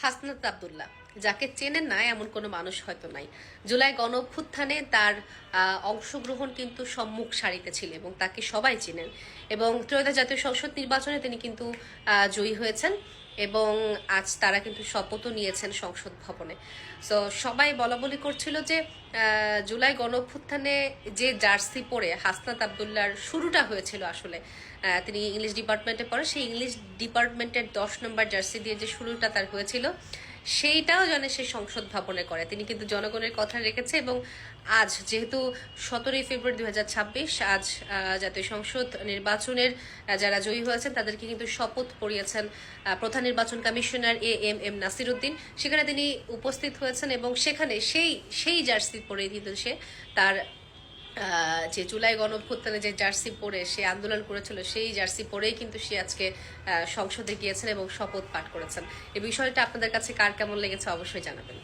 হাসনাত আব্দুল্লাহ, যাকে চেনেন না এমন কোনো মানুষ হয়তো নাই। জুলাই গণ অভ্যুত্থানে তার অংশগ্রহণ কিন্তু সম্মুখ সারিতে ছিল এবং তাকে সবাই চেনেন। এবং ত্রয়োদশ জাতীয় সংসদ নির্বাচনে তিনি কিন্তু জয়ী হয়েছেন এবং আজ তারা কিন্তু শপথও নিয়েছেন সংসদ ভবনে। সো সবাই বলা বলি করছিল যে জুলাই গণ অভ্যুত্থানে যে জার্সি পরে হাসনাত আব্দুল্লাহর শুরুটা হয়েছিল, আসলে তিনি ইংলিশ ডিপার্টমেন্টে পড়ে, সেই ইংলিশ ডিপার্টমেন্টের 10 নম্বর জার্সি দিয়ে যে শুরুটা তার হয়েছিল সেইটাও যেন সে সংসদ ভবনে করে। তিনি কিন্তু জনগণের কথা রেখেছে এবং আজ যেহেতু 17ই ফেব্রুয়ারি 2026, আজ জাতীয় সংসদ নির্বাচনের যারা জয়ী হয়েছেন তাদেরকে কিন্তু শপথ পড়িয়েছেন প্রধান নির্বাচন কমিশনার এম নাসির উদ্দিন। সেখানে তিনি উপস্থিত হয়েছেন এবং সেখানে সেই জার্সি পরে কিন্তু সে তার যে জুলাই গণ অভ্যুত্থানে যে জার্সি পরে সে আন্দোলন করেছিল সেই জার্সি পরেই কিন্তু সে আজকে সংসদে গিয়েছেন এবং শপথ পাঠ করেছেন। এই বিষয়টা আপনাদের কাছে কার কেমন লেগেছে অবশ্যই জানাবেন।